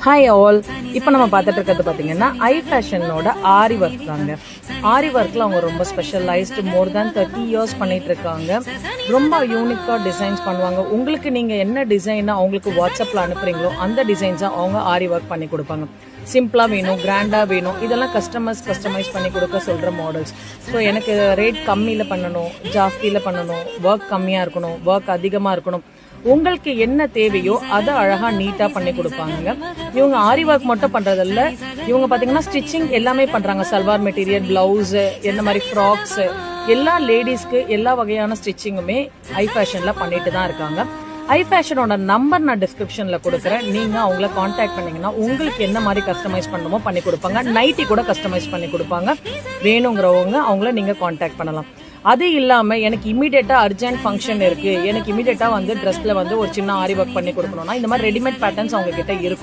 Hi all. இப்போ நம்ம பார்த்துட்டு இருக்கிறது பார்த்தீங்கன்னா ஐ ஃபேஷனோட ஆரி ஒர்க் தாங்க. ஆரி ஒர்க்கில் அவங்க ரொம்ப ஸ்பெஷலைஸ்டு மோர் தேன் 30 இயர்ஸ் பண்ணிட்டு இருக்காங்க. ரொம்ப யூனிக்காக டிசைன்ஸ் பண்ணுவாங்க. உங்களுக்கு நீங்கள் என்ன டிசைனை அவங்களுக்கு வாட்ஸ்அப்பில் அனுப்புறீங்களோ அந்த டிசைன்ஸை அவங்க ஆரி ஒர்க் பண்ணி கொடுப்பாங்க. சிம்பிளாக வேணும், கிராண்டாக வேணும், இதெல்லாம் கஸ்டமைஸ் பண்ணி கொடுக்க சொல்கிற மாடல்ஸ். ஸோ எனக்கு ரேட் கம்மியில் பண்ணணும், ஜாஸ்தியில் பண்ணணும், ஒர்க் கம்மியாக இருக்கணும், ஒர்க் அதிகமாக இருக்கணும், உங்களுக்கு என்ன தேவையோ அதை அழகாக நீட்டாக பண்ணி கொடுப்பாங்க. இவங்க ஆரி ஒர்க் மட்டும் பண்ணுறதில்ல, இவங்க பார்த்தீங்கன்னா ஸ்டிச்சிங் எல்லாமே பண்ணுறாங்க. சல்வார் மெட்டீரியல், ப்ளவுஸு, என்ன மாதிரி ஃப்ராக்ஸு, எல்லா லேடிஸ்க்கு எல்லா வகையான ஸ்டிச்சிங்குமே ஐ ஃபேஷனில் பண்ணிட்டு தான் இருக்காங்க. ஐ ஃபேஷனோட நம்பர் நான் டிஸ்கிரிப்ஷனில் கொடுக்குறேன். நீங்கள் அவங்கள காண்டாக்ட் பண்ணிங்கன்னா உங்களுக்கு என்ன மாதிரி கஸ்டமைஸ் பண்ணணுமோ பண்ணி கொடுப்பாங்க. நைட்டி கூட கஸ்டமைஸ் பண்ணி கொடுப்பாங்க. வேணுங்கிறவங்க அவங்கள நீங்கள் காண்டாக்ட் பண்ணலாம். அது இல்லாமல் எனக்கு இமீடியட்டாக அர்ஜென்ட் ஃபங்க்ஷன் இருக்குது, எனக்கு இமீடியட்டாக வந்து ட்ரெஸ்ஸில் வந்து ஒரு சின்ன ஆரி ஒர்க் பண்ணி கொடுக்கணும்னா இந்த மாதிரி ரெடிமேட் பேட்டர்ன்ஸ் அவங்க கிட்ட இருக்கும்.